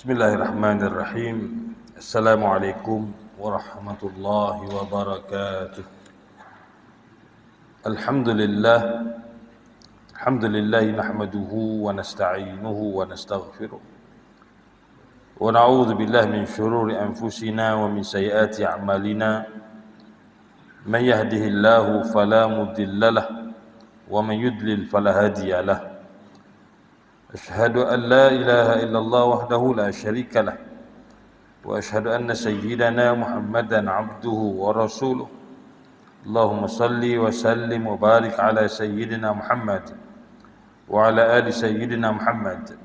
Bismillahirrahmanirrahim. Assalamualaikum warahmatullahi wabarakatuh. Alhamdulillah. Alhamdulillah nahmaduhu wa nasta'inuhu wa nastaghfiruh. Wa na'udzu billahi min shururi anfusina wa min sayyiati a'malina. Man yahdihillahu fala mudilla lahu wa man yudlil fala hadiya lahu. أشهد أن لا إله إلا الله وحده لا شريك له وأشهد أن سيدنا محمدا عبده ورسوله اللهم صل وسلم وبارك على سيدنا محمد وعلى آل سيدنا محمد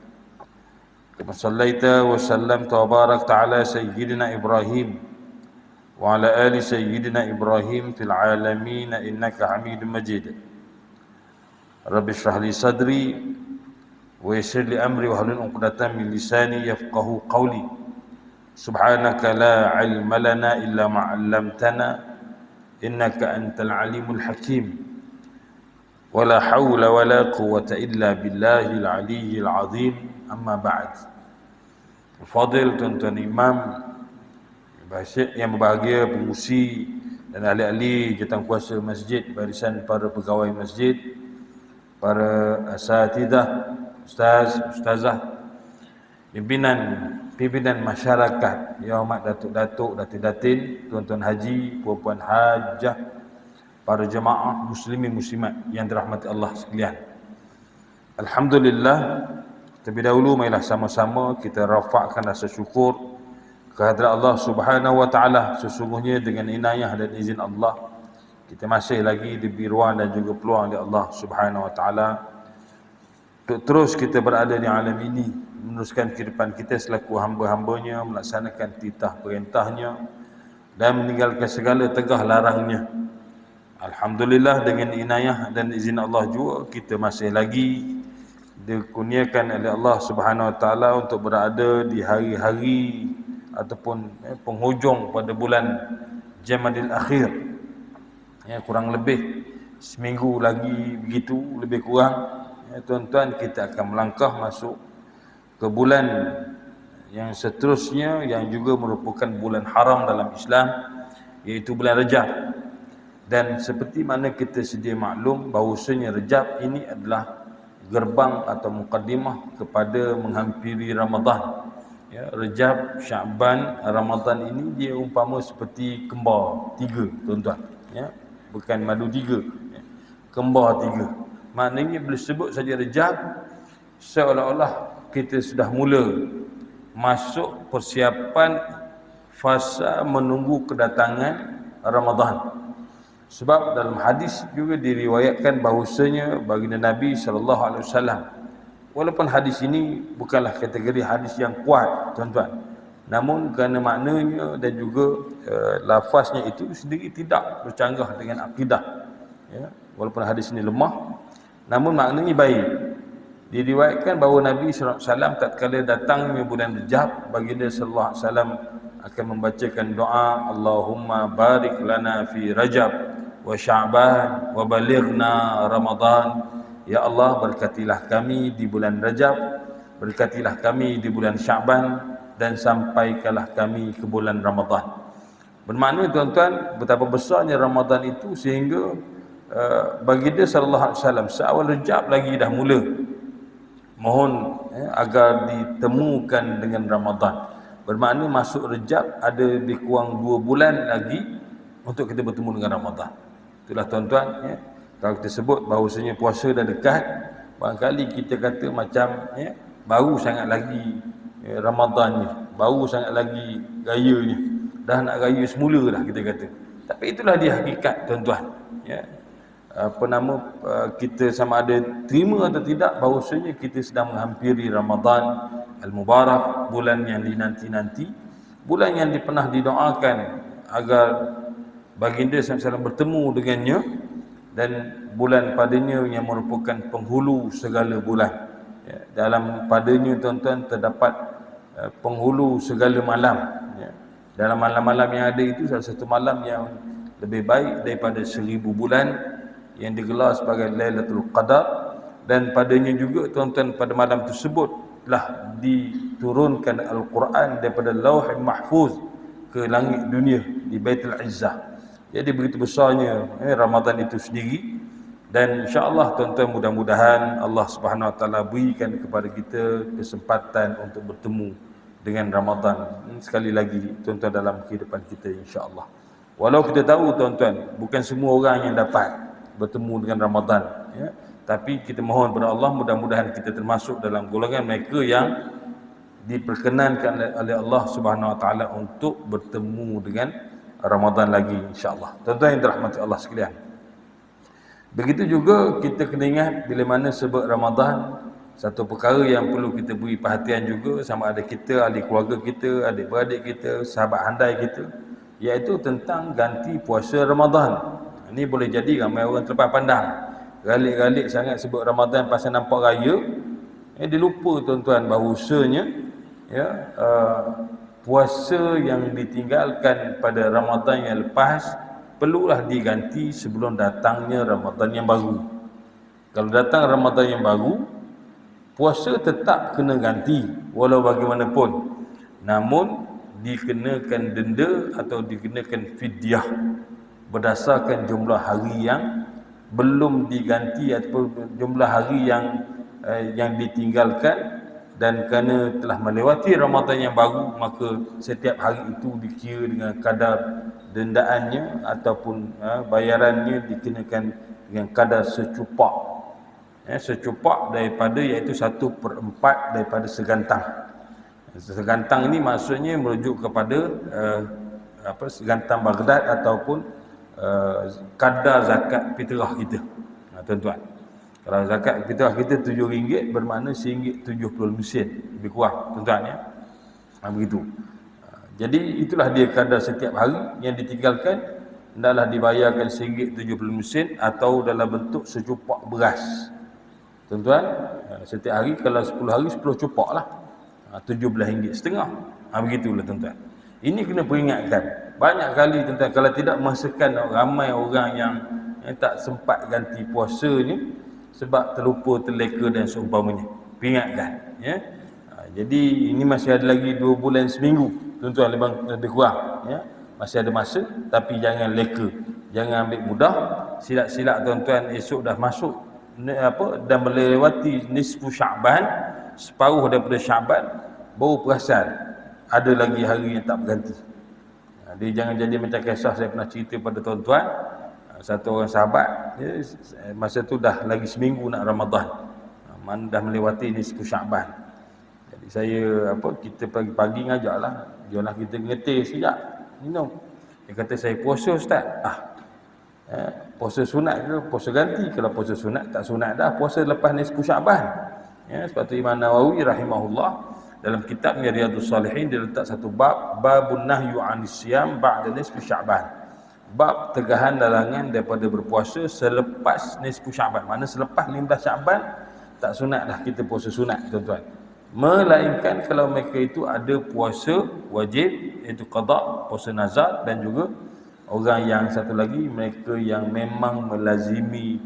كما صليت وسلمت وباركت على سيدنا إبراهيم وعلى آل سيدنا إبراهيم في العالمين إنك حميد مجيد رب اشرح لي صدري ويسر لي أمري واحلل عقدة من لساني يفقهوا قولي سبحانك لا علم لنا إلا ما علمتنا إنك أنت العليم الحكيم ولا حول ولا قوة إلا بالله العلي العظيم أما بعد. Fadil tuan-tuan imam yang berbahagia, pengurusi dan ahli-ahli jawatankuasa masjid, barisan para pegawai masjid, para asatidah, ustaz, ustazah, pimpinan masyarakat, yang hormat datuk-datuk, datin-datin, tuan-tuan haji, puan-puan hajah, para jemaah muslimin muslimat yang dirahmati Allah sekalian. Alhamdulillah, terlebih dahulu marilah sama-sama kita rafakkan rasa syukur kehadrat Allah Subhanahu wa taala. Sesungguhnya dengan inayah dan izin Allah, kita masih lagi diberi ruang dan juga peluang oleh Allah Subhanahu wa taala untuk terus kita berada di alam ini, meneruskan kehidupan kita selaku hamba-hambanya, melaksanakan titah perintahnya dan meninggalkan segala tegah larangnya. Alhamdulillah, dengan inayah dan izin Allah juga kita masih lagi dikurniakan oleh Allah Subhanahu wa taala untuk berada di hari-hari ataupun penghujung pada bulan Jamadil Akhir. Kurang lebih seminggu lagi begitu, lebih kurang. Tuan-tuan, kita akan melangkah masuk ke bulan yang seterusnya yang juga merupakan bulan haram dalam Islam, iaitu bulan Rejab. Dan seperti mana kita sedia maklum bahawasanya Rejab ini adalah gerbang atau mukaddimah kepada menghampiri Ramadan. Rejab, Sya'ban, Ramadan ini dia umpama seperti kembar tiga, tuan-tuan. Bukan madu tiga, kembar tiga. Maknanya bila sebut saja Rejab, seolah-olah kita sudah mula masuk persiapan fasa menunggu kedatangan Ramadan. Sebab dalam hadis juga diriwayatkan bahawasanya baginda Nabi SAW, walaupun hadis ini bukanlah kategori hadis yang kuat, tuan-tuan, namun kerana maknanya dan juga lafaznya itu sendiri tidak bercanggah dengan akidah, walaupun hadis ini lemah, namun maknanya baik. Diriwayatkan bahawa Nabi SAW tatkala datangnya bulan Rejab, baginda SAW akan membacakan doa, Allahumma barik lana fi Rajab wa Sya'ban wa balighna Ramadan. Ya Allah, berkatilah kami di bulan Rajab, berkatilah kami di bulan Sya'ban, dan sampaikanlah kami ke bulan Ramadan. Bermakna, tuan-tuan, betapa besarnya Ramadan itu sehingga baginda sallallahu alaihi wasallam seawal Rejab lagi dah mula mohon agar ditemukan dengan Ramadan. Bermakna masuk Rejab ada lebih kurang 2 bulan lagi untuk kita bertemu dengan Ramadan. Itulah, tuan-tuan, kalau kita sebut bahawasanya puasa dah dekat, barangkali kita kata macam baru sangat lagi Ramadannya, baru sangat lagi rayanya, dah nak raya semula dah kita kata. Tapi itulah dia hakikat, tuan-tuan. Kita sama ada terima atau tidak bahawasanya kita sedang menghampiri Ramadan Al-Mubarak, bulan yang dinanti-nanti, bulan yang pernah didoakan agar baginda SAW bertemu dengannya, dan bulan padanya yang merupakan penghulu segala bulan. Dalam padanya, tuan-tuan, terdapat penghulu segala malam. Dalam malam-malam yang ada itu, salah satu malam yang lebih baik daripada 1000 bulan yang digelar sebagai Lailatul Qadar, dan padanya juga, tuan-tuan, pada malam tersebut telah diturunkan Al-Quran daripada Lauh Mahfuz ke langit dunia di Baitul Izzah. Jadi begitu besarnya Ramadan itu sendiri. Dan insya-Allah tuan-tuan, mudah-mudahan Allah Subhanahu Wa Taala berikan kepada kita kesempatan untuk bertemu dengan Ramadan sekali lagi tuan-tuan dalam kehidupan kita, insya-Allah. Walau kita tahu tuan-tuan, bukan semua orang yang dapat bertemu dengan Ramadan, ya. Tapi kita mohon kepada Allah, mudah-mudahan kita termasuk dalam golongan mereka yang diperkenankan oleh Allah Subhanahu Wa Taala untuk bertemu dengan Ramadan lagi, insya-Allah. Tuan-tuan yang dirahmati Allah sekalian, begitu juga kita kena ingat bila mana sebut Ramadan, satu perkara yang perlu kita beri perhatian juga, sama ada kita, ahli keluarga kita, adik-beradik kita, sahabat handai kita, iaitu tentang ganti puasa Ramadan. Ini boleh jadi ramai orang terlepas pandang, galik-galik sangat sebut Ramadan pasal nampak raya, dia lupa tuan-tuan bahawasanya puasa yang ditinggalkan pada Ramadan yang lepas perlulah diganti sebelum datangnya Ramadan yang baru. Kalau datang Ramadan yang baru, puasa tetap kena ganti walau bagaimanapun, namun dikenakan denda atau dikenakan fidyah berdasarkan jumlah hari yang belum diganti atau jumlah hari yang ditinggalkan. Dan kerana telah melewati Ramadan yang baru, maka setiap hari itu dikira dengan kadar dendaannya ataupun bayarannya dikenakan dengan kadar secupak, secupak daripada, iaitu 1/4 daripada segantang. Segantang ini maksudnya merujuk kepada segantang Baghdad ataupun kadar zakat fitrah kita, tuan-tuan. Kalau zakat fitrah kita RM7 bermakna RM1.70 lebih kurang, tuan-tuan, ya. Begitu. Jadi itulah dia kadar setiap hari yang ditinggalkan hendaklah dibayarkan RM1.70 atau dalam bentuk secupak beras. Tuan-tuan, setiap hari kalau 10 hari 10 cupak lah, RM17.50. Begitulah tuan-tuan. Ini kena peringatkan. Banyak kali tuan-tuan, kalau tidak masakan ramai orang yang tak sempat ganti puasanya sebab terlupa, terleka dan seumpamanya. Peringatkan, ya. Jadi ini masih ada lagi 2 bulan seminggu, tuan-tuan, lebih kurang, ya. Masih ada masa, tapi jangan leka, jangan ambil mudah. Silap-silap tuan-tuan, esok dah masuk dan melewati nisfu Sya'ban, separuh daripada Sya'ban, baru perasan ada lagi hari yang tak berganti. Dia jangan jadi macam kisah saya pernah cerita pada tuan-tuan. Satu orang sahabat, masa tu dah lagi seminggu nak Ramadan, mana dah melewati nisfu Sya'ban. Jadi saya kita pagi-pagi ngajaklah, jomlah kita ngeteh sekejap, minum. Dia kata, saya puasa ustaz. Puasa sunat ke puasa ganti? Kalau puasa sunat, tak sunat dah, puasa lepas nisfu Sya'ban. Sebab tu Imam Nawawi rahimahullah dalam kitabnya Riyadhus Salihin, dia letak satu bab, babun nahyu 'anis siyam ba'da nisfu Sya'ban. Bab tegahan larangan daripada berpuasa selepas nisfu Sya'ban. Mana selepas 15 Sya'ban tak sunat dah kita puasa sunat, tuan-tuan. Melainkan kalau mereka itu ada puasa wajib, iaitu qada, puasa nazar, dan juga orang yang satu lagi, mereka yang memang melazimi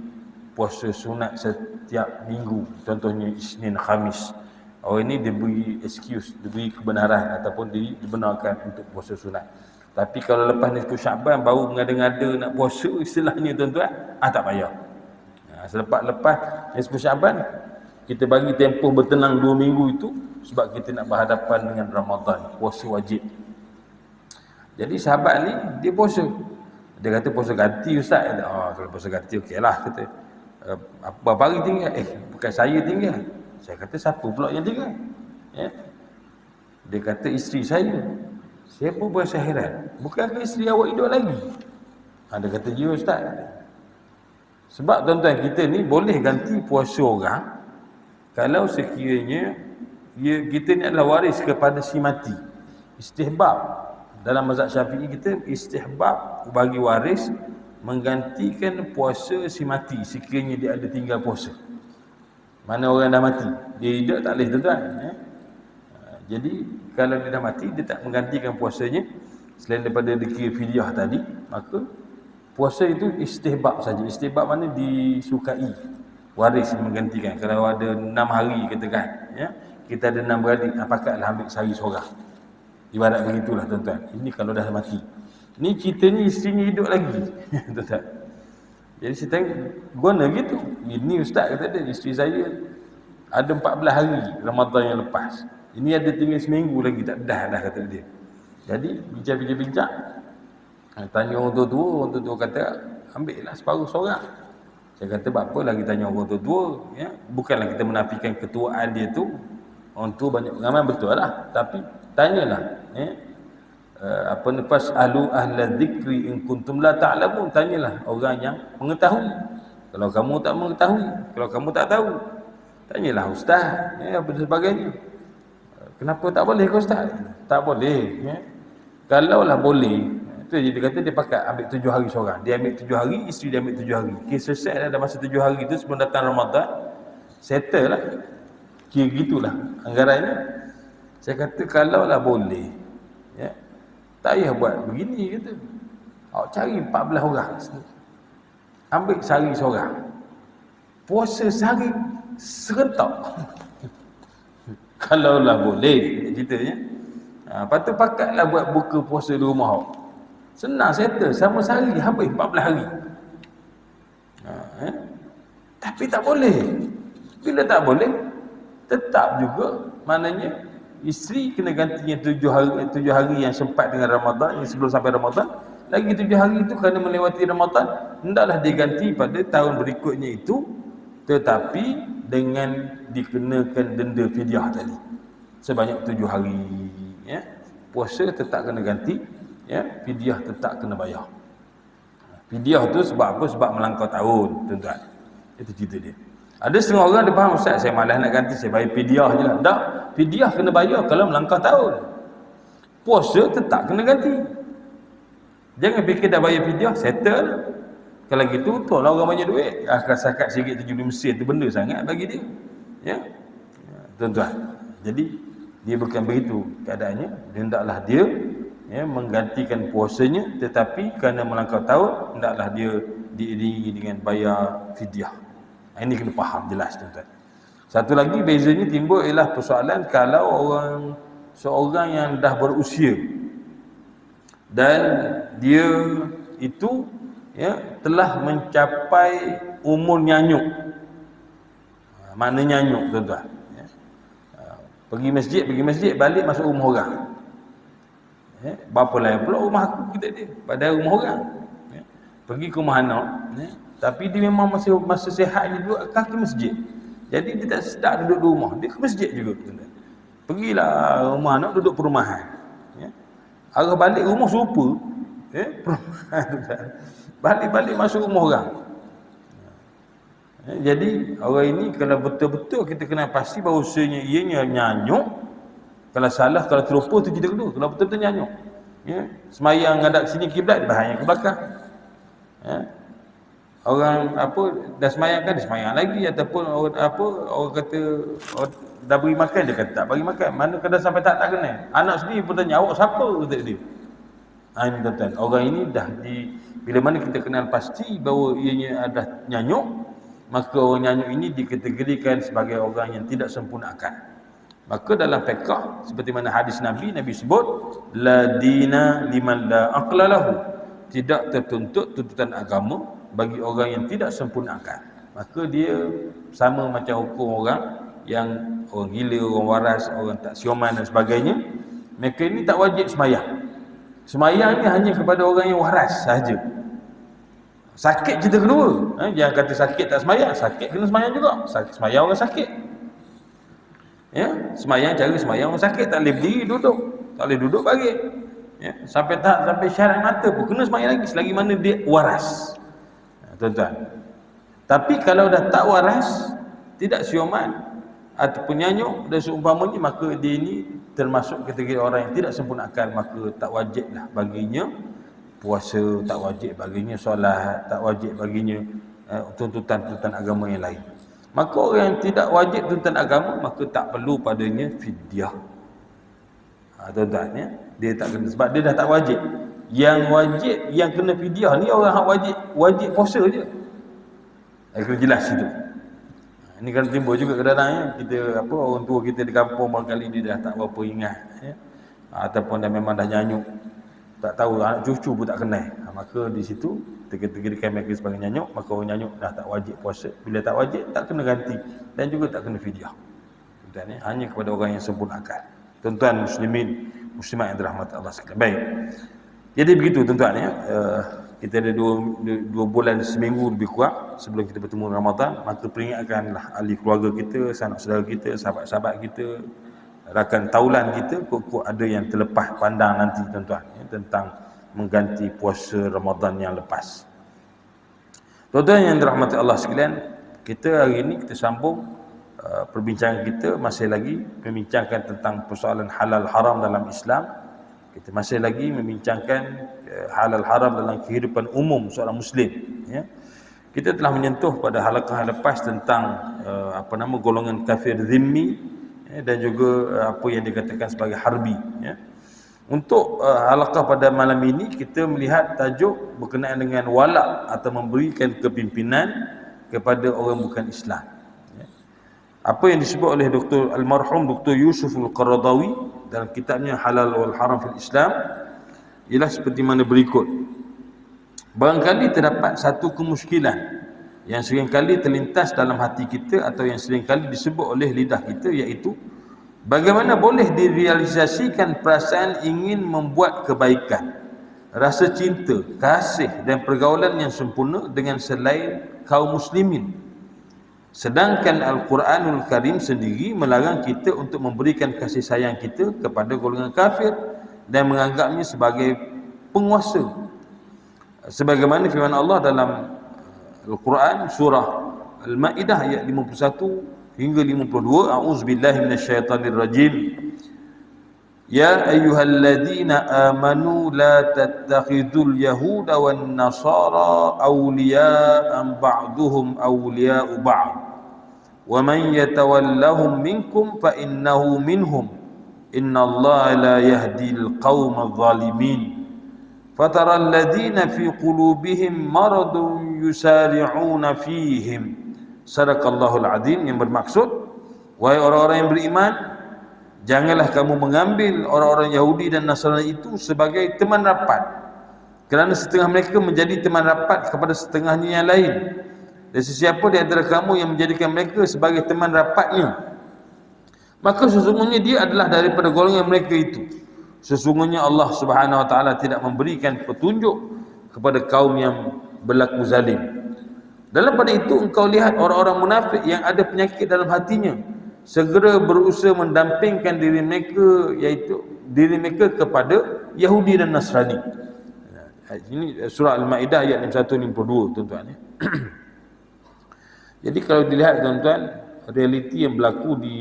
puasa sunat setiap minggu, contohnya Isnin, Khamis. Orang ini diberi excuse, diberi kebenaran ataupun dibenarkan untuk puasa sunat. Tapi kalau lepas nisfu Sya'ban baru mengada-ngada nak puasa istilahnya, tuan-tuan, tak payah. Selepas nisfu Sya'ban, kita bagi tempoh bertenang 2 minggu itu sebab kita nak berhadapan dengan Ramadan, puasa wajib. Jadi sahabat ni dia puasa. Dia kata puasa ganti ustaz. Kalau puasa ganti okeylah, kata. Berapa hari tinggal? Bukan saya tinggal. Saya kata, siapa pula yang tinggal? Dia kata, isteri saya. Saya pun berasa heran. Bukankah isteri awak hidup lagi? Dia kata, ya ustaz. Sebab tuan-tuan, kita ni boleh ganti puasa orang kalau sekiranya kita ni adalah waris kepada si mati. Istihbab. Dalam mazhab Syafi'i kita, istihbab bagi waris menggantikan puasa si mati sekiranya dia ada tinggal puasa. Mana orang dah mati, dia hidup tak boleh, tuan-tuan. Jadi kalau dia dah mati, dia tak menggantikan puasanya selain daripada dikira fidyah tadi, maka puasa itu istihbab saja. Istihbab mana disukai waris menggantikan. Kalau ada 6 hari katakan, kita ada 6 beradik, pakatlah ambil sehari seorang. Ibarat begitulah tuan-tuan. Ini kalau dah mati. Ni ceritanya isterinya hidup lagi. Tuan-tuan. Jadi saya tengok guna gitu. Ini ustaz kata dia, isteri saya ada 14 hari Ramadan yang lepas. Ini ada tinggal seminggu lagi, tak dah kata dia. Jadi bincang-bincang, tanya orang tua-tua kata ambil lah separuh seorang. Saya kata apa lagi tanya orang tua-tua, ya? Bukanlah kita menafikan ketuaan dia tu. Orang tua banyak pengalaman, betul lah. Tapi tanyalah, nafas ahla dzikri in kuntum la ta'lamun. Tanyalah orang yang mengetahui. Kalau kamu tak mengetahui, kalau kamu tak tahu, tanyalah ustaz, apa sebagainya. Kenapa tak boleh ke ustaz? Tak boleh, ya. Kalaulah boleh, tu dia kata dia pakai ambil 7 hari seorang. Dia ambil 7 hari, isteri dia ambil 7 hari. Kira selesai dah masa 7 hari tu sebelum datang Ramadan, settle lah. Kira gitulah anggarannya. Saya kata kalaulah boleh, ya, tak payah buat begini kata. Awak cari 14 orang, ambil sehari seorang, puasa sehari serentak. Kalaulah boleh ceritanya. Lepas tu pakatlah buat buka puasa di rumah awak. Senang settle, sama sehari habis 14 hari. Tapi tak boleh. Bila tak boleh, tetap juga maknanya isteri kena gantinya 7 hari yang sempat dengan Ramadan, yang sebelum sampai Ramadan. Lagi 7 hari itu kerana melewati Ramadan, hendaklah diganti pada tahun berikutnya itu, tetapi dengan dikenakan denda fidyah tadi sebanyak 7 hari, ya. Puasa tetap kena ganti, ya. Fidyah tetap kena bayar. Fidyah tu sebab apa? Sebab melangkau tahun, tuan-tuan. Itu cerita dia. Ada setengah orang dia faham, ustaz saya malas nak ganti, saya bayar fidyah je lah. Tak, fidyah kena bayar kalau melangkau tahun. Puasa tetap kena ganti. Jangan fikir dah bayar fidyah, settle. Kalau gitu, tolong orang banyak duit. Akal-sakat sikit 70 Mesir tu benda sangat bagi dia. Ya, tuan-tuan. Jadi, dia bukan begitu keadaannya. Hendaklah dia, ya, menggantikan puasanya, tetapi kerana melangkau tahun, hendaklah dia diiringi dengan bayar fidyah. Ini kena faham jelas, tuan-tuan. Satu lagi bezanya timbul ialah persoalan kalau seorang yang dah berusia dan dia itu, ya, telah mencapai umur nyanyuk. Mana nyanyuk, tuan-tuan, ya. Pergi masjid, balik masuk rumah orang, ya. Berapa lain pula rumah aku, kita dia pada rumah orang, ya. Pergi ke rumah anak, ya. Tapi dia memang masa sihatnya duduk kaki masjid. Jadi dia tak sedap duduk di rumah, dia ke masjid juga, tuan-tuan. Pergilah rumah anak, duduk perumahan, ya. Arah balik rumah serupa, ya, perumahan, tuan-tuan. Balik masuk rumah orang. Jadi orang ini kalau betul-betul kita kena pasti bahawasanya ianya nyanyuk. Kalau salah, kalau terlupa tu kita kedua. Kalau betul-betul nyanyuk, ya, semayang ngadap sini kiblat, bahaya ke belakang, ya. Orang dah semayang kan, dia semayang lagi. Ataupun orang kata dah beri makan, dia kata tak bagi makan. Mana kadang sampai tak kenal. Anak sendiri pun tanya, awak siapa, kata dia. Ini tuan-tuan, orang ini dah bila mana kita kenal pasti bahawa ianya ada nyanyuk, maka orang nyanyuk ini dikategorikan sebagai orang yang tidak sempurna akal. Maka dalam fiqh, seperti mana hadis Nabi sebut, la dina liman la aqla lahu. Tidak tertuntut tuntutan agama bagi orang yang tidak sempurna akal. Maka dia sama macam hukum orang yang orang gila, orang waras, orang tak sioman dan sebagainya. Mereka ini tak wajib semayang. Semayang ni hanya kepada orang yang waras sahaja. Sakit cerita kedua. Jangan kata sakit tak semayang. Sakit kena semayang juga. Semayang orang sakit. Ya, semayang cara semayang orang sakit. Tak boleh berdiri, duduk. Tak boleh duduk balik. Ya, sampai syarat mata pun kena semayang lagi. Selagi mana dia waras. Tuan-tuan. Tapi kalau dah tak waras, tidak sioman ataupun nyanyuk dan seumpamanya, maka dia ini termasuk kategori orang yang tidak sempurna akal. Maka tak wajiblah baginya puasa, tak wajib baginya solat, tak wajib baginya tuntutan-tuntutan agama yang lain. Maka orang yang tidak wajib tuntutan agama, maka tak perlu padanya fidyah. Tuan-tuan, ya, dia tak kena sebab dia dah tak wajib. Yang wajib, yang kena fidyah ni orang yang wajib puasa je. Kena jelas itu. Ini kan timbul juga kadang-kadang ya, kita apa orang tua kita di kampung barangkali dia dah tak berapa ingat ya. Ataupun dah memang dah nyanyuk. Tak tahu anak cucu pun tak kenal. Maka di situ tegak-tegakkan mereka sebagai nyanyuk, maka orang nyanyuk dah tak wajib puasa. Bila tak wajib tak kena ganti dan juga tak kena fidyah. Tuan ya, hanya kepada orang yang sempurna akal. Tuan-tuan muslimin, muslimat yang dirahmati Allah sekalian. Baik. Jadi begitu tuan-tuan ya. Kita ada dua bulan seminggu lebih kurang sebelum kita bertemu Ramadan, maka peringatkanlah ahli keluarga kita, sanak saudara kita, sahabat-sahabat kita, rakan taulan kita, kok ada yang terlepas pandang nanti tuan-tuan ya, tentang mengganti puasa Ramadan yang lepas. Tuan-tuan yang dirahmati Allah sekalian, kita hari ini kita sambung perbincangan kita masih lagi membincangkan tentang persoalan halal haram dalam Islam. Kita masih lagi membincangkan halal haram dalam kehidupan umum seorang muslim ya. Kita telah menyentuh pada halaqah lepas tentang golongan kafir zimmi ya, dan juga apa yang dikatakan sebagai harbi ya. Untuk halaqah pada malam ini kita melihat tajuk berkenaan dengan wala' atau memberikan kepimpinan kepada orang bukan Islam ya. Apa yang disebut oleh Dr. Almarhum Dr. Yusuf Al-Qaradawi dalam kitabnya Halal wal Haram fil Islam ialah seperti mana berikut. Barangkali terdapat satu kemusykilan yang seringkali terlintas dalam hati kita atau yang seringkali disebut oleh lidah kita, iaitu bagaimana boleh direalisasikan perasaan ingin membuat kebaikan, rasa cinta, kasih dan pergaulan yang sempurna dengan selain kaum muslimin, sedangkan Al-Quranul Karim sendiri melarang kita untuk memberikan kasih sayang kita kepada golongan kafir dan menganggapnya sebagai penguasa. Sebagaimana firman Allah dalam Al-Quran surah Al-Ma'idah ayat 51 hingga 52, a'udzubillahi minasyaitonirrajim. Ya ayyuhalladzina amanu la tattakhidul yahuda wan nasara awliya'an ba'duhum awliya'u ba'd wa man yatawallahum minkum fa innahu minhum innallaha la yahdil qaumadh dhalimin fataral ladzina fi qulubihim maradun yusari'una fihim. Sadaqallahul azim, yang bermaksud, wahai orang-orang yang beriman, janganlah kamu mengambil orang-orang Yahudi dan Nasrani itu sebagai teman rapat, kerana setengah mereka menjadi teman rapat kepada setengahnya yang lain. Dan sesiapa di antara kamu yang menjadikan mereka sebagai teman rapatnya, maka sesungguhnya dia adalah daripada golongan mereka itu. Sesungguhnya Allah Subhanahu wa taala tidak memberikan petunjuk kepada kaum yang berlaku zalim. Dalam pada itu engkau lihat orang-orang munafik yang ada penyakit dalam hatinya segera berusaha mendampingkan diri mereka, iaitu diri mereka kepada Yahudi dan Nasrani. Ini surah Al-Ma'idah ayat 51-52 tuan-tuan ya. Jadi kalau dilihat tuan-tuan, realiti yang berlaku di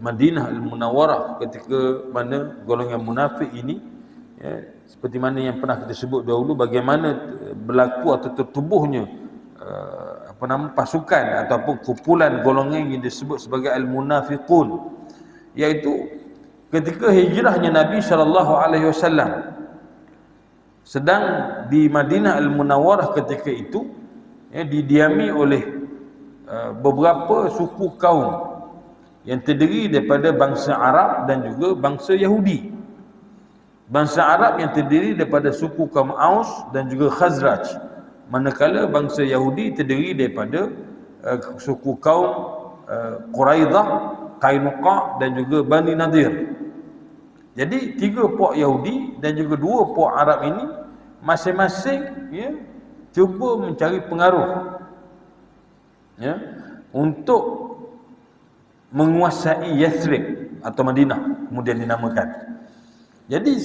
Madinah Al-Munawwarah ketika mana golongan munafik ini ya, seperti mana yang pernah kita sebut dahulu, bagaimana berlaku atau tertubuhnya pasukan ataupun kumpulan golongan yang disebut sebagai al-munafiqun, iaitu ketika hijrahnya Nabi SAW sedang di Madinah Al-Munawwarah ketika itu ya, didiami oleh beberapa suku kaum yang terdiri daripada bangsa Arab dan juga bangsa Yahudi. Bangsa Arab yang terdiri daripada suku kaum Aus dan juga Khazraj, manakala bangsa Yahudi terdiri daripada suku kaum Quraidah, Qainuqa dan juga Bani Nadir. Jadi 3 puak Yahudi dan juga 2 puak Arab ini masing-masing ya, cuba mencari pengaruh ya, untuk menguasai Yathrib atau Madinah, kemudian dinamakan. Jadi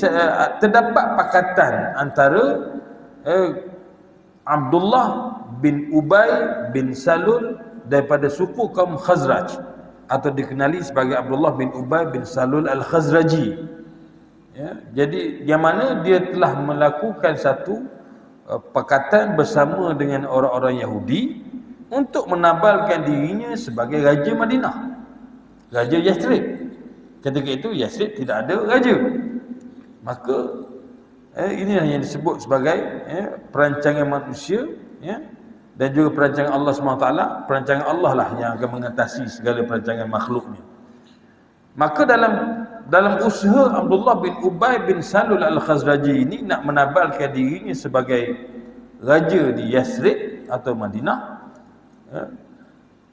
terdapat pakatan antara Abdullah bin Ubay bin Salul daripada suku kaum Khazraj, atau dikenali sebagai Abdullah bin Ubay bin Salul Al-Khazraji ya, jadi yang mana dia telah melakukan satu pakatan bersama dengan orang-orang Yahudi untuk menabalkan dirinya sebagai Raja Madinah, Raja Yathrib. Ketika itu Yathrib tidak ada raja, maka inilah yang disebut sebagai perancangan manusia ya, dan juga perancangan Allah SWT, perancangan Allah lah yang akan mengatasi segala perancangan makhluknya. Maka dalam usaha Abdullah bin Ubay bin Salul Al-Khazraji ini nak menabalkan dirinya sebagai raja di Yathrib atau Madinah,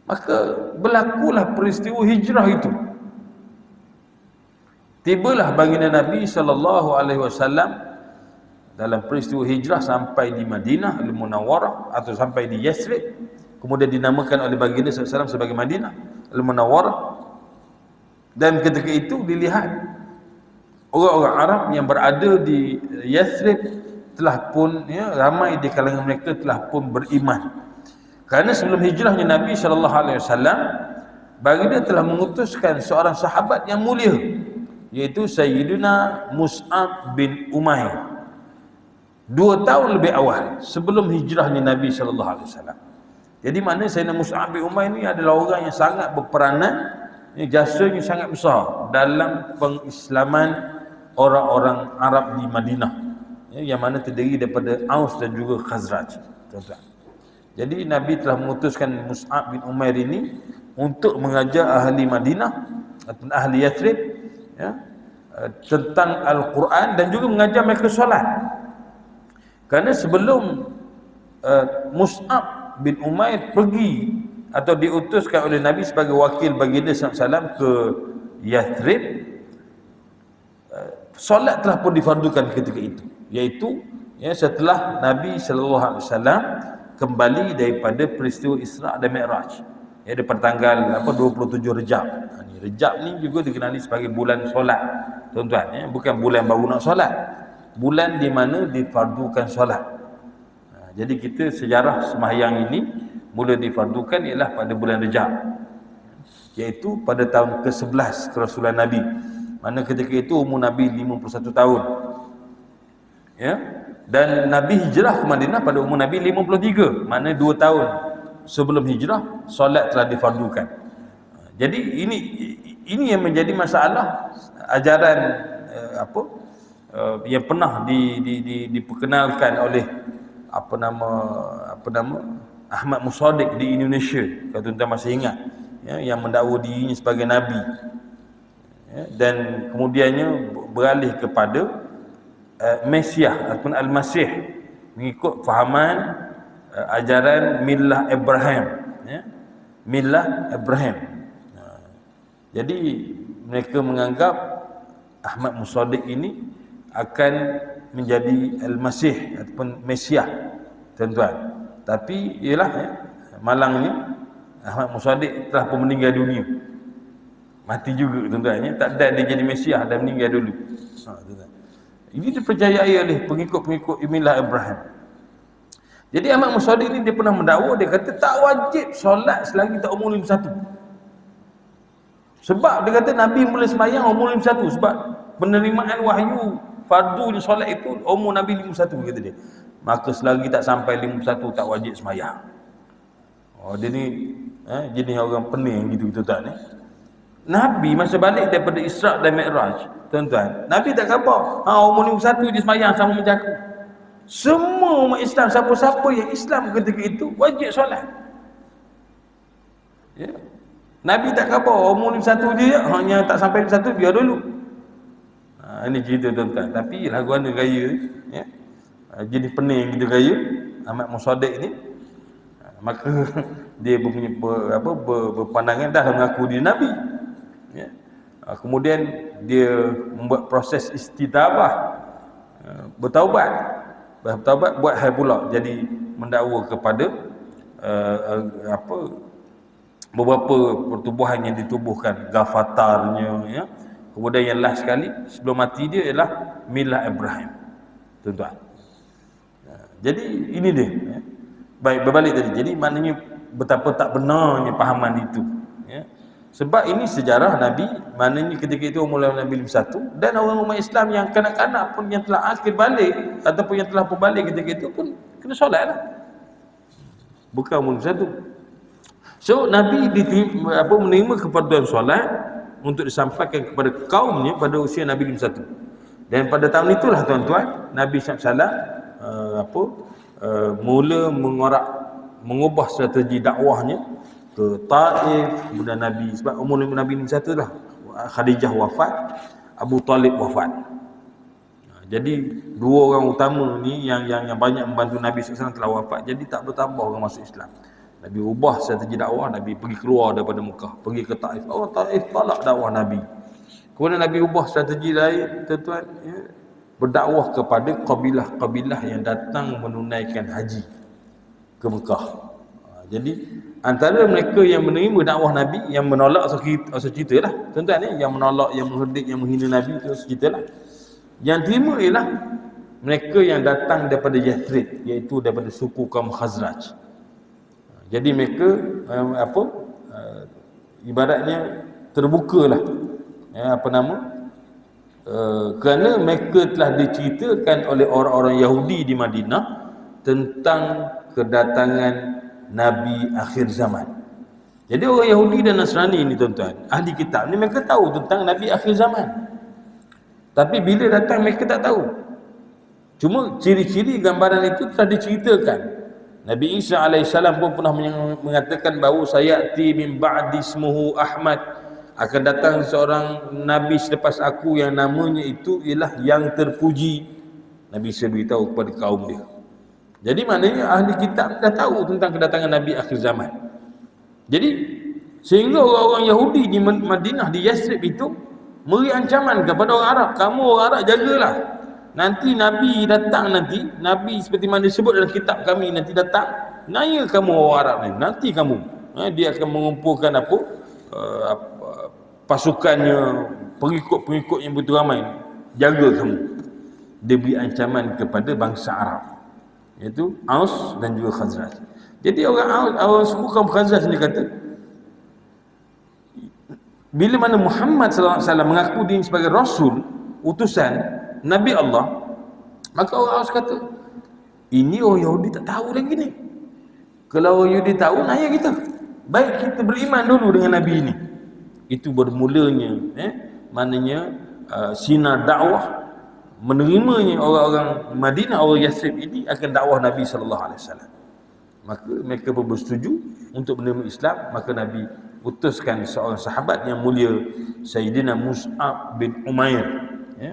maka berlakulah peristiwa hijrah itu. Tibalah baginda Nabi SAW dalam peristiwa hijrah sampai di Madinah Al-Munawwarah atau sampai di Yathrib, kemudian dinamakan oleh baginda SAW sebagai Madinah Al-Munawwarah. Dan ketika itu dilihat orang-orang Arab yang berada di Yathrib telah pun, ramai di kalangan mereka telah pun beriman. Kerana sebelum hijrahnya Nabi SAW, baginda telah mengutuskan seorang sahabat yang mulia, iaitu Sayyidina Mus'ab bin Umair 2 tahun lebih awal sebelum hijrahnya Nabi SAW. Jadi maknanya Sayyidina Mus'ab bin Umair ini adalah orang yang sangat berperanan, jasanya sangat besar dalam pengislaman orang-orang Arab di Madinah, yang mana terdiri daripada Aus dan juga Khazraj. Jadi Nabi telah mengutuskan Mus'ab bin Umair ini untuk mengajar ahli Madinah atau ahli Yathrib, tentang Al-Quran dan juga mengajar mereka solat. Kerana sebelum Mus'ab bin Umair pergi atau diutuskan oleh Nabi sebagai wakil baginda SAW ke Yathrib, solat telah pun difardukan ketika itu, iaitu setelah Nabi SAW kembali daripada peristiwa Isra' dan Mi'raj, daripada tanggal 27 Rejab. Rejab ni juga dikenali sebagai bulan solat, tuan-tuan, bukan bulan baru nak solat, bulan di mana difardukan solat. Jadi kita sejarah sembahyang ini mula difardukan ialah pada bulan Rejab, iaitu pada tahun ke-11 kerasulan Nabi, mana ketika itu umur Nabi 51 tahun, dan Nabi hijrah ke Madinah pada umur Nabi 53, mana 2 tahun sebelum hijrah solat telah difardukan. Jadi ini yang menjadi masalah ajaran yang pernah diperkenalkan oleh Ahmad Musaddiq di Indonesia, kalau tuan-tuan masih ingat, yang mendakwa dirinya sebagai Nabi, dan kemudiannya beralih kepada Mesiah ataupun Al-Masih, mengikut fahaman ajaran Millah Ibrahim, Millah Ibrahim. Jadi mereka menganggap Ahmad Musaddiq ini akan menjadi Al-Masih ataupun Mesiah, tuan-tuan. Tapi ialah malangnya Ahmad Musaddiq telah pun meninggal dunia, mati juga, tuan-tuan. Tak ada dia jadi Mesiah dan meninggal dulu. Ini dipercayai oleh pengikut-pengikut Millah Ibrahim. Jadi Ahmad Musaddiq ni dia pernah mendakwa, dia kata tak wajib solat selagi tak umur 51. Sebab dia kata Nabi mula sembahyang umur 51, sebab penerimaan wahyu fardunya solat itu umur Nabi 51, kata dia. Maka selagi tak sampai 51 tak wajib sembahyang. Dia ni jenis orang pening gitu, tuan-tuan. Nabi masa balik daripada Isra' dan Mi'raj, tuan-tuan, Nabi tak khabar umur 51 dia sembahyang sama macam aku. Semua umat Islam, siapa-siapa yang Islam ketika itu wajib solat. Nabi tak khabar umur 51 dia, hanya tak sampai 51 biar dulu. Ini cerita, tuan-tuan. Tapi lagu anda gaya, jadi pening gitu gaya Ahmad Musaddiq ni, maka dia berpandangan dah mengaku dia Nabi. Kemudian dia membuat proses istitabah, bertaubat buat hal pula, jadi mendakwa kepada beberapa pertubuhan yang ditubuhkan, Ghafatarnya, kemudian yang last sekali sebelum mati dia ialah Millah Ibrahim, tuan-tuan. Jadi ini dia. Baik, berbalik tadi. Jadi maknanya betapa tak benarnya pahaman itu. Sebab ini sejarah Nabi, maknanya ketika itu umur Nabi 51, dan orang umat Islam yang kanak-kanak pun yang telah akhir balik ataupun yang telah berbalik ketika itu pun kena solat lah. Bukan umur 51. So Nabi menerima keperluan solat untuk disampaikan kepada kaumnya pada usia Nabi 51. Dan pada tahun itulah, tuan-tuan, Nabi SAW mula mengubah strategi dakwahnya ke Taif. Kemudian Nabi, sebab umur Nabi ni satu lah, Khadijah wafat, Abu Talib wafat. Jadi dua orang utama ni yang banyak membantu Nabi SAW telah wafat, jadi tak bertambah orang masuk Islam. Nabi ubah strategi dakwah, Nabi pergi keluar daripada Mekah, pergi ke Taif. Orang Taif tolak dakwah Nabi. Kemudian Nabi ubah strategi lain, tuan-tuan, ya, berdakwah kepada kabilah-kabilah yang datang menunaikan haji ke Mekah. Jadi antara mereka yang menerima dakwah Nabi, yang menolak asal cerita lah, tuan-tuan, yang menolak, yang mengherdik, yang menghina Nabi, itu asal cerita lah. Yang terima ialah mereka yang datang daripada Yathrib, iaitu daripada suku kaum Khazraj. Jadi mereka ibaratnya terbukalah, kerana mereka telah diceritakan oleh orang-orang Yahudi di Madinah tentang kedatangan Nabi akhir zaman. Jadi orang Yahudi dan Nasrani ni, tuan-tuan, ahli kitab ni, mereka tahu tentang Nabi akhir zaman. Tapi bila datang mereka tak tahu. Cuma ciri-ciri gambaran itu telah diceritakan. Nabi Isa AS pun pernah mengatakan bahawa sayati min ba'di ismuhu Ahmad, akan datang seorang Nabi selepas aku yang namanya itu ialah yang terpuji. Nabi Isa beritahu kepada kaum dia. Jadi maknanya ahli kitab dah tahu tentang kedatangan Nabi akhir zaman. Jadi sehingga orang-orang Yahudi di Madinah, di Yathrib itu beri ancaman kepada orang Arab, kamu orang Arab jagalah, nanti Nabi datang, nanti Nabi seperti mana disebut dalam kitab kami nanti datang, naya kamu orang Arab ni, nanti kamu, dia akan mengumpulkan pasukannya, pengikut-pengikut yang begitu ramai, jaga kamu. Dia beri ancaman kepada bangsa Arab, iaitu Aus dan juga Khazraj. Jadi orang suku kaum Khazraj ni kata, bila mana Muhammad SAW mengaku diri sebagai Rasul, utusan Nabi Allah, maka orang Aus kata, ini orang Yahudi tak tahu lagi ni. Kalau orang Yahudi tahu, naya kita. Baik kita beriman dulu dengan Nabi ini. Itu bermulanya, maknanya sinar dakwah, menerimanya orang-orang Madinah, orang Yathrib ini akan dakwah Nabi SAW. Maka mereka pun bersetuju untuk menerima Islam. Maka Nabi utuskan seorang sahabat yang mulia, Sayyidina Mus'ab bin Umair,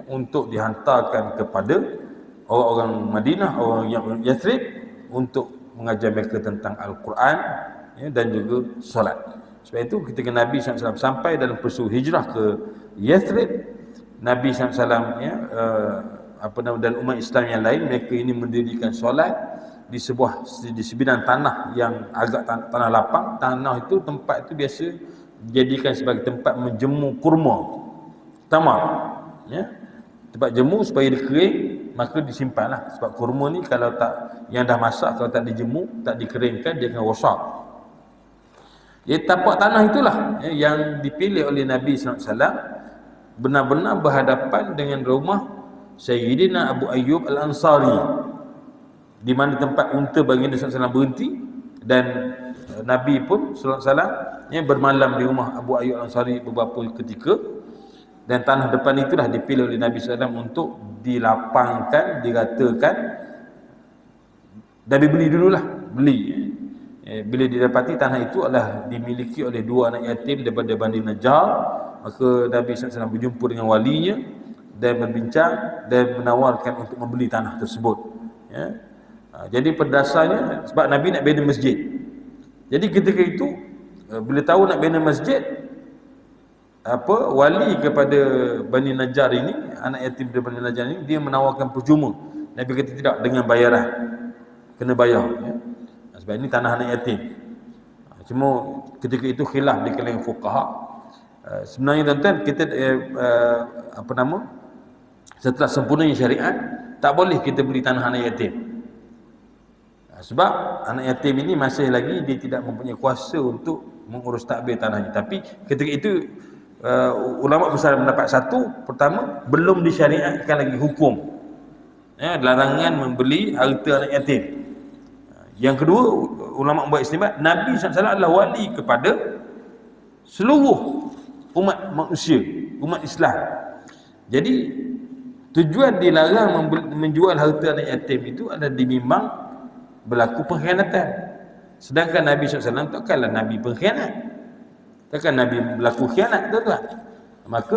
untuk dihantarkan kepada orang-orang Madinah, orang Yathrib, untuk mengajar mereka tentang Al-Quran, dan juga solat. Sebab itu ketika Nabi SAW sampai dalam peristiwa hijrah ke Yathrib, Nabi SAW dan umat Islam yang lain, mereka ini mendirikan solat di sebidang tanah yang agak tanah lapang. Tanah itu, tempat itu biasa dijadikan sebagai tempat menjemur kurma, tamar, tempat jemur supaya dia kering, maka disimpanlah. Sebab kurma ni kalau tak, yang dah masak, kalau tak dijemur, tak dikeringkan, dia akan rosak. Jadi tapak tanah itulah yang dipilih oleh Nabi SAW, benar-benar berhadapan dengan rumah Sayyidina Abu Ayyub Al-Ansari, di mana tempat unta baginda SAW berhenti. Dan Nabi pun SAW bermalam di rumah Abu Ayyub Al-Ansari beberapa ketika. Dan tanah depan itulah dipilih oleh Nabi SAW untuk dilapangkan, diratakan, dan dibeli dululah, beli. Bila didapati tanah itu adalah dimiliki oleh dua anak yatim daripada Bani Najjar, maka Nabi SAW berjumpa dengan walinya dan berbincang dan menawarkan untuk membeli tanah tersebut. Jadi berdasarnya, sebab Nabi nak bina masjid. Jadi ketika itu, bila tahu nak bina masjid, wali kepada Bani Najjar ini, anak yatim dari Bani Najjar ini, dia menawarkan percuma. Nabi kata tidak, dengan bayaran, kena bayar. Sebab ini tanah anak yatim. Cuma ketika itu khilaf di kalangan fuqaha. Sebenarnya tuan-tuan, kita setelah sempurnanya syariat, tak boleh kita beli tanah anak yatim. Sebab anak yatim ini masih lagi dia tidak mempunyai kuasa untuk mengurus takbir tanahnya. Tapi ketika itu ulama besar mendapat satu, pertama, belum disyariatkan lagi hukum larangan membeli harta anak yatim. Yang kedua, ulama membuat istimbat, Nabi SAW adalah wali kepada seluruh umat manusia, umat Islam. Jadi tujuan dilarang menjual harta anak yatim itu adalah dimimang berlaku pengkhianatan. Sedangkan Nabi SAW takkanlah Nabi pengkhianat. Takkan Nabi berlaku khianat, tuan-tuan. Maka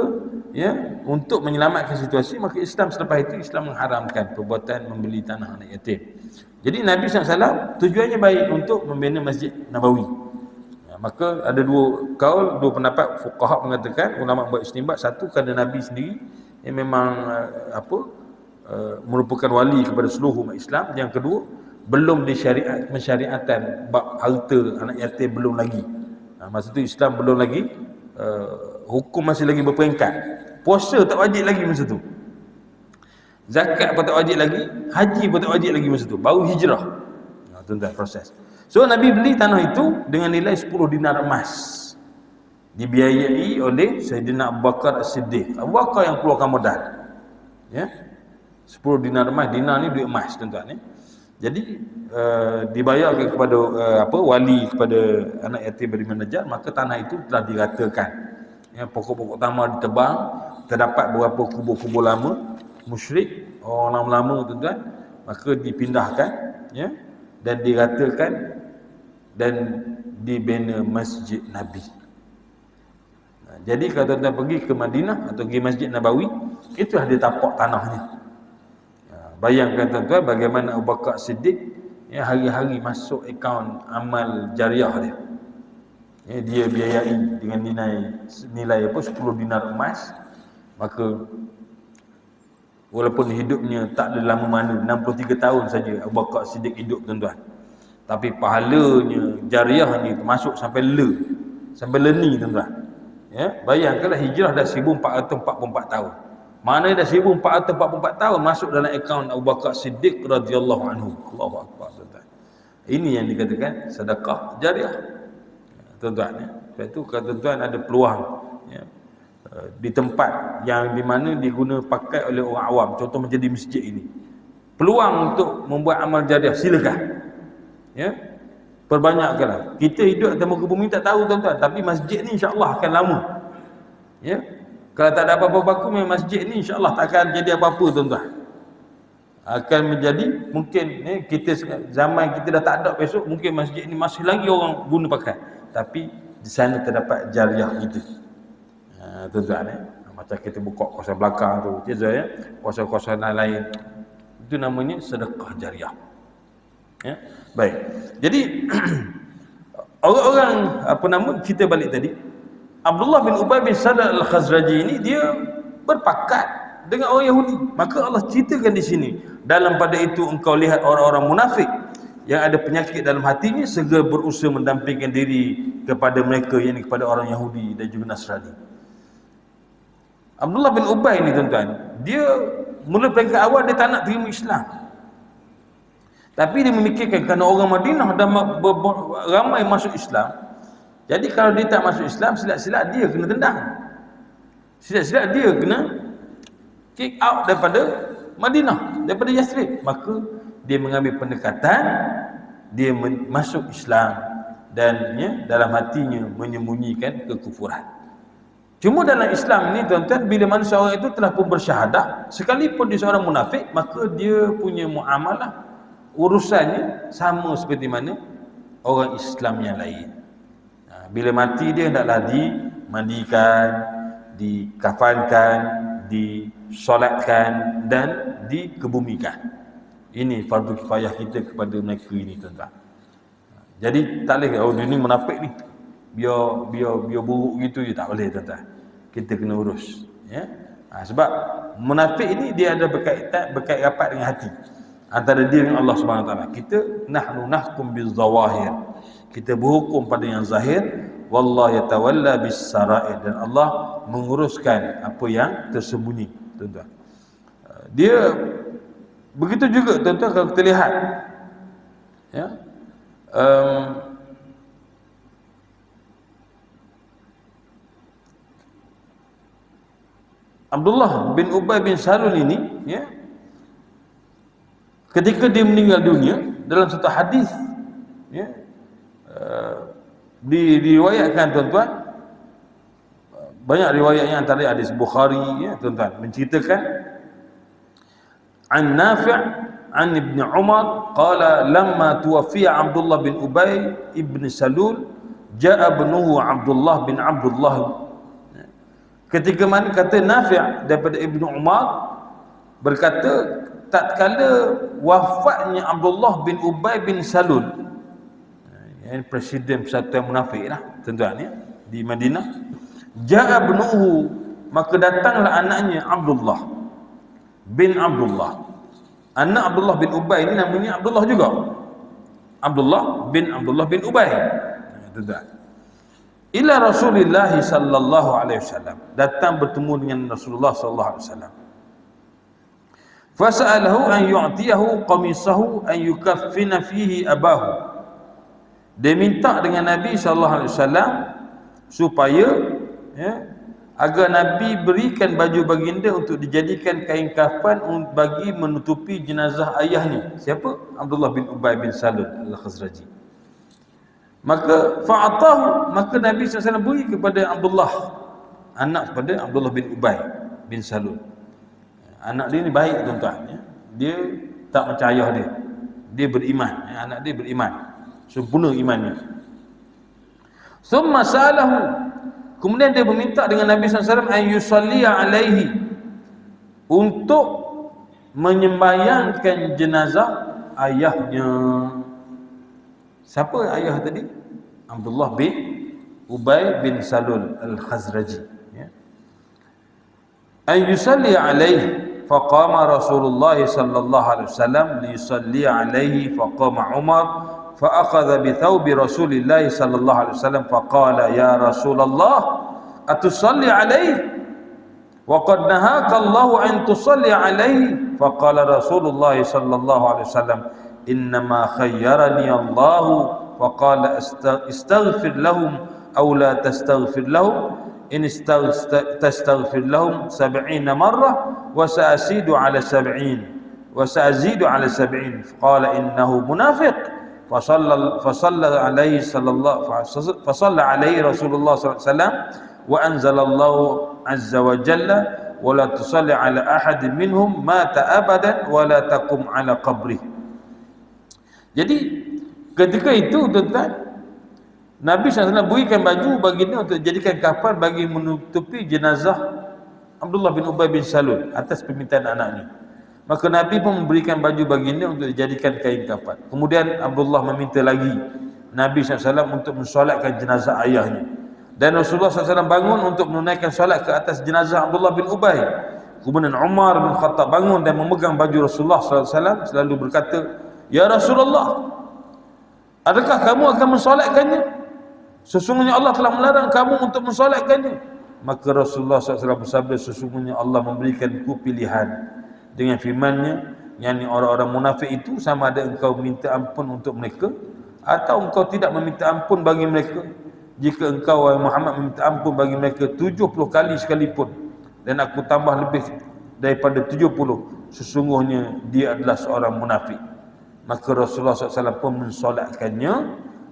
ya, untuk menyelamatkan situasi, maka Islam selepas itu Islam mengharamkan perbuatan membeli tanah anak yatim. Jadi Nabi SAW tujuannya baik untuk membina Masjid Nabawi. Maka ada dua kaul, dua pendapat fuqaha mengatakan, ulama buat istinbat, satu kerana Nabi sendiri yang memang merupakan wali kepada seluruh umat Islam. Yang kedua, belum mensyariatkan bab harta anak yatim, belum lagi. Masa tu Islam belum lagi, hukum masih lagi berperingkat. Puasa tak wajib lagi masa tu. Zakat pun tak wajib lagi, haji pun tak wajib lagi masa tu. Baru hijrah. Tuan-tuan, proses. So Nabi beli tanah itu dengan nilai 10 dinar emas. Dibiayai oleh Sayyidina Abu Bakar As-Siddiq. Abu Bakar yang keluarkan modal. Ya. 10 dinar emas, dinar ni duit emas, tuan-tuan, ya. Jadi dibayarkan kepada wali kepada anak yatim beriman Najjar, maka tanah itu telah diratakan. Ya, pokok-pokok tamar ditebang, terdapat beberapa kubur-kubur lama musyrik, orang lama, tuan-tuan, maka dipindahkan, ya, dan diratakan dan dibina Masjid Nabi. Jadi kalau tuan-tuan pergi ke Madinah atau pergi Masjid Nabawi, itulah dia tapak tanahnya. Bayangkan tuan-tuan bagaimana Abu Bakar Siddiq, ya, hari-hari masuk akaun amal jariah dia. Ya, dia biayai dengan nilai 10 dinar emas. Maka walaupun hidupnya tak ada lama mana, 63 tahun saja Abu Bakar Siddiq hidup, tuan-tuan, tapi pahalanya jariahnya masuk sampai leni, tuan-tuan. Ya, bayangkanlah hijrah dah 1444 tahun. Mana dah 1444 tahun masuk dalam akaun Abu Bakar Siddiq radhiyallahu anhu. Allahu akbar, tuan-tuan. Ini yang dikatakan sedekah jariah, tuan-tuan, ya. Sebab itu kalau tuan-tuan ada peluang, ya, di tempat yang di mana diguna pakai oleh orang awam, contoh macam di masjid ini, peluang untuk membuat amal jariah, silakan. Ya. Perbanyakkanlah. Kita hidup atas muka bumi tak tahu, tuan-tuan, tapi masjid ni insya-Allah akan lama. Ya. Kalau tak ada apa-apa baku, masjid ni insya-Allah tak akan jadi apa-apa, tuan-tuan. Akan menjadi, mungkin kita zaman kita dah tak ada besok, mungkin masjid ni masih lagi orang guna pakai, tapi di sana terdapat jariah kita. Tuan-tuan, macam kita buka kawasan belakang tu, ya, kawasan-kawasan lain, itu namanya sedekah jariah. Ya. Baik. Jadi orang-orang kita balik tadi, Abdullah bin Ubay bin Salul Al-Khazraji ini dia berpakat dengan orang Yahudi. Maka Allah ceritakan di sini, dalam pada itu engkau lihat orang-orang munafik yang ada penyakit dalam hatinya segera berusaha mendampingkan diri kepada mereka, yakni kepada orang Yahudi dan juga Nasrani. Abdullah bin Ubay ni, tuan-tuan, dia mula peringkat awal dia tak nak terima Islam. Tapi dia memikirkan kerana orang Madinah dah ramai masuk Islam. Jadi kalau dia tak masuk Islam, silat-silat dia kena tendang. Silat-silat dia kena kick out daripada Madinah, daripada Yathrib. Maka dia mengambil pendekatan, dia masuk Islam dan, ya, dalam hatinya menyembunyikan kekufuran. Cuma dalam Islam ni, tuan-tuan, bila mana seorang itu telah pun bersyahadah, sekalipun dia seorang munafik, maka dia punya muamalah, urusannya sama seperti mana orang Islam yang lain. Bila mati dia hendaklah dimandikan, dikafankan, disolatkan dan dikebumikan. Ini fardu kifayah kita kepada mereka ini, tuan-tuan. Jadi tak boleh, oh dia ni munafik ni, biar buruk gitu je, tak boleh, tuan-tuan. Kita kena urus, ya. Sebab munafik ini dia ada berkait rapat dengan hati, antara dia dengan Allah Subhanahu Wa Taala. Kita nahnu nahkum bizawahir, kita berhukum pada yang zahir, wallahu yatawalla bis sarair, dan Allah menguruskan apa yang tersembunyi, tuan-tuan. Dia begitu juga, tuan-tuan, kalau kita lihat, ya, Abdullah bin Ubay bin Salul ini, ya, ketika dia meninggal dunia, dalam satu hadis, ya, diriwayatkan, tuan-tuan, banyak riwayatnya, antara hadis Bukhari, ya, tuan-tuan, menceritakan an Nafi' an Ibn Umar qala lamma tuwaffiya Abdullah bin Ubay ibn Salul ja'a ibnuhu Abdullah bin Abdullah. Ketika mana kata Nafi' daripada Ibn Umar berkata tatkala wafatnya Abdullah bin Ubay bin Salul, yang presiden Persatuan Munafik lah tuan-tuan ya, di Madinah, ja'a ibnuhu, maka datanglah anaknya Abdullah bin Abdullah. Anak Abdullah bin Ubay ini namanya Abdullah juga, Abdullah bin Ubay, tuan-tuan, ila Rasulullah sallallahu alaihi wasallam, datang bertemu dengan Rasulullah sallallahu alaihi wasallam. Fasa'alahu an yu'tiyahu qamisahu an yukaffina fihi abahu. Dia minta dengan Nabi sallallahu alaihi wasallam supaya ya, agar Nabi berikan baju baginda untuk dijadikan kain kafan bagi menutupi jenazah ayahnya. Siapa? Abdullah bin Ubay bin Salul al-Khazraji. Maka fa'atahu, maka Nabi SAW beri kepada Abdullah, anak kepada Abdullah bin Ubay bin Salul. Anak dia ni baik tuan-tuan ya. Dia tak macam ayah dia. Dia beriman ya. Anak dia beriman, sempurna imannya. Thumma salahu, kemudian dia meminta dengan Nabi SAW an yusalliya alaihi, untuk menyembayangkan jenazah ayahnya. Siapa ayah tadi? Abdullah bin Ubay bin Salul al-Khazraji ya. An yusalli alaihi, faqama Rasulullah sallallahu alaihi wasallam liyusalli alaihi, faqama Umar fa'akhadha bi thawbi Rasulillah sallallahu alaihi wasallam faqala ya Rasulullah atusalli alaihi wa qad nahaka Allah an tusalli alaihi, faqala Rasulullah sallallahu alaihi wasallam innama khayyarani Allah faqala istaghfir lahum aw la tastaghfir lahum in tastaghfir lahum 70 marrah wa sa'zidu ala 70 qala innahu munafiq fasalla alaihi Rasulullah sallallahu alaihi wasallam wa anzalallahu azza wa jalla wa la tusalli ala ahadin minhum mata abadan wa la taqum ala qabrih. Jadi ketika itu tuan-tuan, Nabi SAW berikan baju baginda untuk jadikan kafan bagi menutupi jenazah Abdullah bin Ubay bin Salul atas permintaan anaknya. Maka Nabi pun memberikan baju baginda untuk dijadikan kain kafan. Kemudian Abdullah meminta lagi Nabi SAW untuk mensolatkan jenazah ayahnya. Dan Rasulullah SAW bangun untuk menunaikan solat ke atas jenazah Abdullah bin Ubay. Kemudian Umar bin Khattab bangun dan memegang baju Rasulullah SAW selalu berkata, ya Rasulullah, adakah kamu akan mensolatkannya? Sesungguhnya Allah telah melarang kamu untuk mensolatkannya. Maka Rasulullah SAW bersabda, sesungguhnya Allah memberikanku pilihan dengan firman-Nya, yakni orang-orang munafik itu, sama ada engkau minta ampun untuk mereka atau engkau tidak meminta ampun bagi mereka. Jika engkau wahai Muhammad meminta ampun bagi mereka 70 kali sekalipun, dan aku tambah lebih daripada 70, sesungguhnya dia adalah seorang munafik. Maka Rasulullah SAW pun mensolatkannya,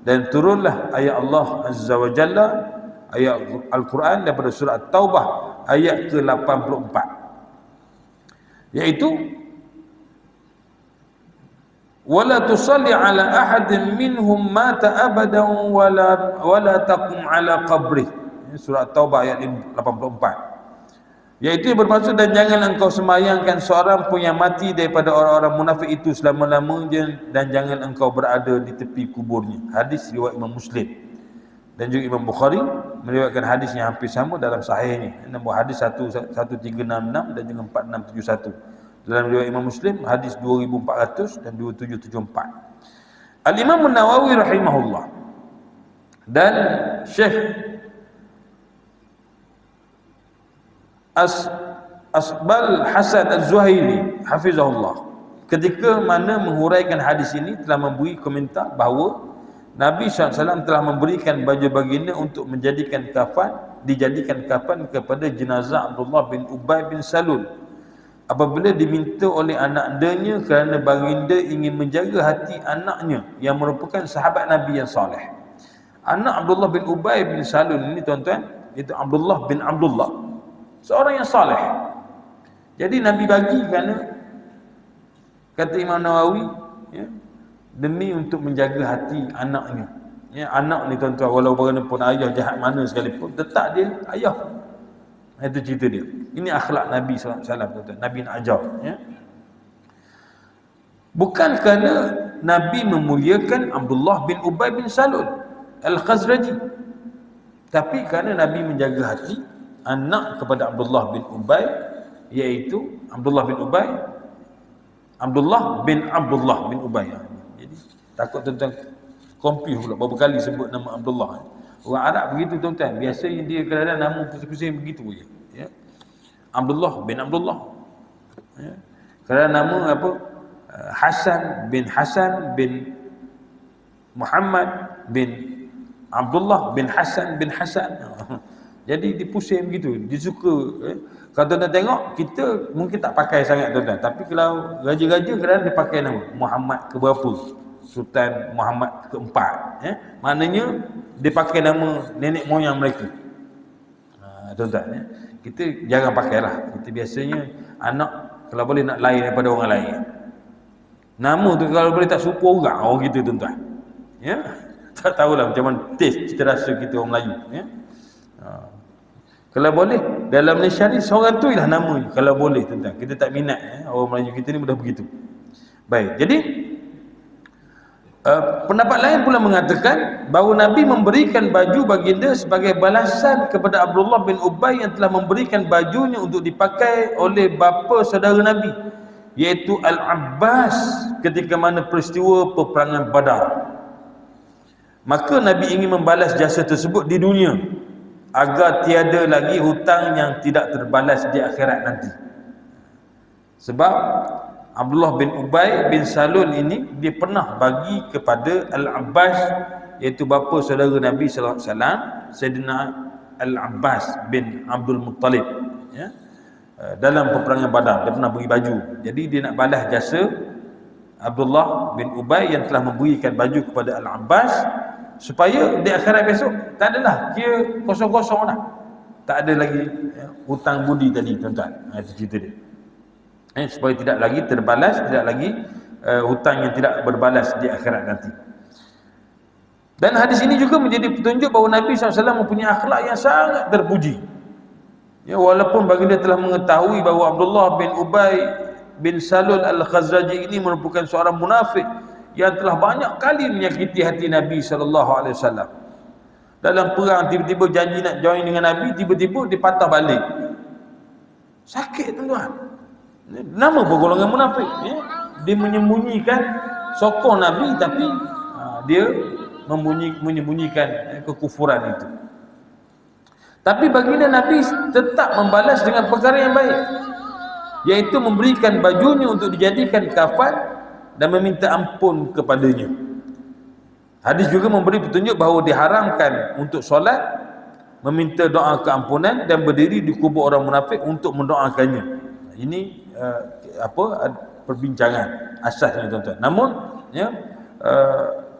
dan turunlah ayat Allah Azza wa Jalla, ayat Al-Quran daripada surah At-Taubah ayat ke-84, iaitu wala tusalli ala ahadin minhum mata abadan wala taqum ala qabrih. Surah At-Taubah ayat 84, iaitu bermaksud, dan jangan engkau sembahyangkan seorang pun yang mati daripada orang-orang munafik itu selama-lamanya, dan jangan engkau berada di tepi kuburnya. Hadis riwayat Imam Muslim, dan juga Imam Bukhari meriwayatkan hadis yang hampir sama dalam sahihnya. Nombor hadis 1366 dan juga 4671. Dalam riwayat Imam Muslim hadis 2400 dan 2774. Al-Imam An-Nawawi rahimahullah dan Syekh Asbal Hasan Az-Zuhaili hafizahullah, ketika mana menghuraikan hadis ini, telah memberi komentar bahawa Nabi SAW telah memberikan baju baginda untuk dijadikan kafan kepada jenazah Abdullah bin Ubay bin Salul apabila diminta oleh anak andanya, kerana baginda ingin menjaga hati anaknya yang merupakan sahabat Nabi yang soleh. Anak Abdullah bin Ubay bin Salul ini tuan-tuan, itu Abdullah bin Abdullah, seorang yang soleh. Jadi Nabi bagi kerana Kata Imam Nawawi, ya, demi untuk menjaga hati anaknya. Ya, anak ni tuan-tuan, walau bagaimanapun ayah jahat mana sekalipun, tetap dia ayah. Itu cerita dia. Ini akhlak Nabi SAW, tuan-tuan. Nabi nak ajar. Ya. Bukan kerana Nabi memuliakan Abdullah bin Ubay bin Salul Al-Khazraji, tapi kerana Nabi menjaga hati anak kepada Abdullah bin Ubay, iaitu Abdullah bin Ubay, Abdullah bin Ubay. Jadi takut tuan-tuan confuse pula berapa kali sebut nama Abdullah. Orang Arab begitu tuan-tuan, biasanya dia kadang-kadang nama pusing-pusing begitu je, ya. Abdullah bin Abdullah, ya. Kadang nama apa, Hasan bin Muhammad bin Abdullah bin Hasan. Jadi dipusing begitu, dia suka, kalau tuan-tuan tengok, kita mungkin tak pakai sangat tuan-tuan, tapi kalau raja-raja kadang dia pakai nama Muhammad ke berapa, Sultan Muhammad keempat, maknanya dia pakai nama nenek moyang mereka. Tuan-tuan, kita jarang pakailah. Kita biasanya anak kalau boleh nak lain daripada orang lain. Nama tu kalau boleh tak serupa orang kita, tuan-tuan. Ya. Tak tahulah macam mana taste cita rasa kita orang Melayu, ya. Kalau boleh dalam Malaysia ni seorang tu ialah namanya. Kalau boleh, tuan-tuan. Kita tak minat, ya. Orang Melayu kita ni mudah begitu. Baik. Jadi pendapat lain pula mengatakan bahawa Nabi memberikan baju baginda sebagai balasan kepada Abdullah bin Ubay yang telah memberikan bajunya untuk dipakai oleh bapa saudara Nabi, iaitu Al-Abbas, ketika mana peristiwa peperangan Badar. Maka Nabi ingin membalas jasa tersebut di dunia agar tiada lagi hutang yang tidak terbalas di akhirat nanti. Sebab Abdullah bin Ubay bin Salul ini dia pernah bagi kepada Al-Abbas, iaitu bapa saudara Nabi sallallahu alaihi wasallam, Sayyidina Al-Abbas bin Abdul Muttalib, ya. Dalam peperangan Badar dia pernah beri baju. Jadi dia nak balas jasa Abdullah bin Ubay yang telah memberikan baju kepada Al-Abbas, supaya di akhirat besok tak adalah dia kosong-kosong dah, tak ada lagi, ya, hutang budi tadi, tuan-tuan. Itu cerita dia. Supaya tidak lagi terbalas, tidak lagi hutang yang tidak berbalas di akhirat nanti. Dan hadis ini juga menjadi petunjuk bahawa Nabi SAW mempunyai akhlak yang sangat terpuji. Ya, walaupun baginda telah mengetahui bahawa Abdullah bin Ubay bin Salul Al-Khazraji ini merupakan seorang munafik yang telah banyak kali menyakiti hati Nabi SAW. Dalam perang tiba-tiba janji nak join dengan Nabi, tiba-tiba dia patah balik. Sakit, tuan-tuan. Nama golongan munafik, ya. Dia menyembunyikan sokong Nabi, tapi dia menyembunyikan kekufuran itu. Tapi baginda Nabi tetap membalas dengan perkara yang baik, iaitu memberikan bajunya untuk dijadikan kafan dan meminta ampun kepadanya. Hadis juga memberi petunjuk bahawa diharamkan untuk solat, meminta doa keampunan dan berdiri di kubur orang munafik untuk mendoakannya. Ini perbincangan asasnya, tuan-tuan. Namun, ya,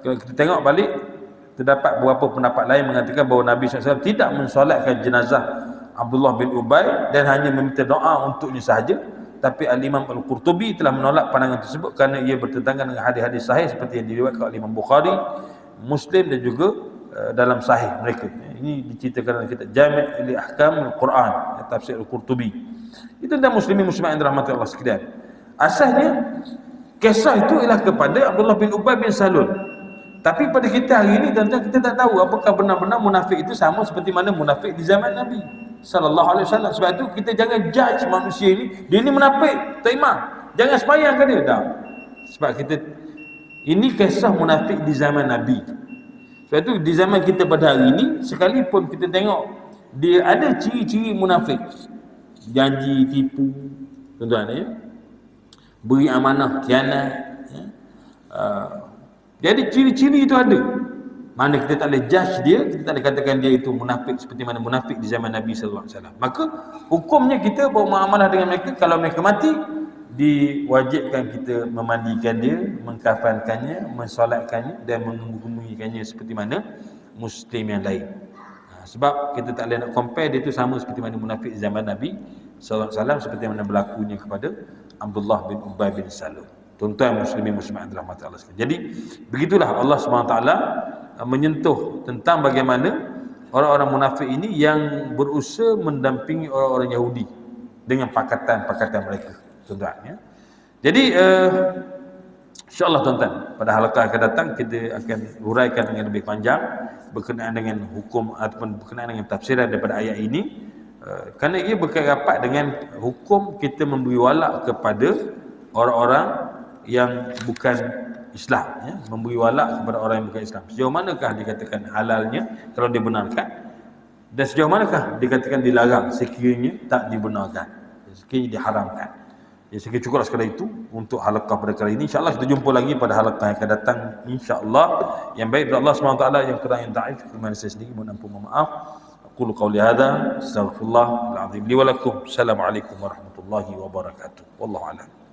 kalau kita tengok balik, terdapat beberapa pendapat lain mengatakan bahawa Nabi SAW tidak mensolatkan jenazah Abdullah bin Ubay dan hanya meminta doa untuknya sahaja. Tapi Al-Imam Al-Qurtubi telah menolak pandangan tersebut kerana ia bertentangan dengan hadis-hadis sahih seperti yang diriwayatkan oleh Imam Bukhari, Muslim dan juga dalam sahih mereka. Ini diceritakan dalam kitab Jami' li Ahkam Al-Quran, tafsir Al-Qurtubi. Itu tentang muslimin muslimat yang dirahmati Allah sekalian. Asalnya kisah itu ialah kepada Abdullah bin Ubay bin Salul. Tapi pada kita hari ini, tuan-tuan, kita tak tahu apakah benar-benar munafik itu sama seperti mana munafik di zaman Nabi sallallahu alaihi wasallam. Sebab itu kita jangan judge manusia ini, dia ni munafik, tak imam, jangan sembahyang ke dia, dah. Sebab kita ini kisah munafik di zaman Nabi. Sebab itu di zaman kita pada hari ini, sekalipun kita tengok dia ada ciri-ciri munafik, janji tipu, tuan-tuan, ya, beri amanah khianat, ya. Jadi ciri-ciri itu ada. Mana kita tak boleh judge dia, kita tak boleh katakan dia itu munafik seperti mana munafik di zaman Nabi sallallahu alaihi wasallam. Maka hukumnya kita bermuamalah dengan mereka, kalau mereka mati, diwajibkan kita memandikan dia, mengkafankannya, mensolatkannya dan menghubungikannya seperti mana muslim yang lain. Sebab kita tak boleh nak compare dia itu sama seperti mana munafik zaman Nabi sallallahu alaihi wasallam, seperti mana berlakunya kepada Abdullah bin Ubay bin Salul. Tuan-tuan muslimin muslimat adalah mata Allah sekalian. Jadi begitulah Allah SWT menyentuh tentang bagaimana orang-orang munafik ini yang berusaha mendampingi orang-orang Yahudi dengan pakatan-pakatan mereka, tuan-tuan ya. Jadi insya-Allah tuan-tuan, pada halaqah akan datang kita akan huraikan dengan lebih panjang berkenaan dengan hukum ataupun berkenaan dengan tafsiran daripada ayat ini, kerana ia berkaitan rapat dengan hukum kita memberi wala kepada orang-orang yang bukan Islam ya, memberi wala kepada orang yang bukan Islam. Sejauh manakah dikatakan halalnya kalau dibenarkan, dan sejauh manakah dikatakan dilarang sekiranya tak dibenarkan, sekiranya diharamkan. Ya, saya cukup sekadar itu untuk halaqah pada kali ini. InsyaAllah kita jumpa lagi pada halaqah yang akan datang, insyaAllah. Yang baik dari Allah SWT, yang kurang yang ta'if kemana saya sendiri, mohon ampun, mohon maaf. Aqulu qawli hadha, astaghfirullahal azim li wa lakum. Assalamualaikum warahmatullahi wabarakatuh. Wallahu a'lam.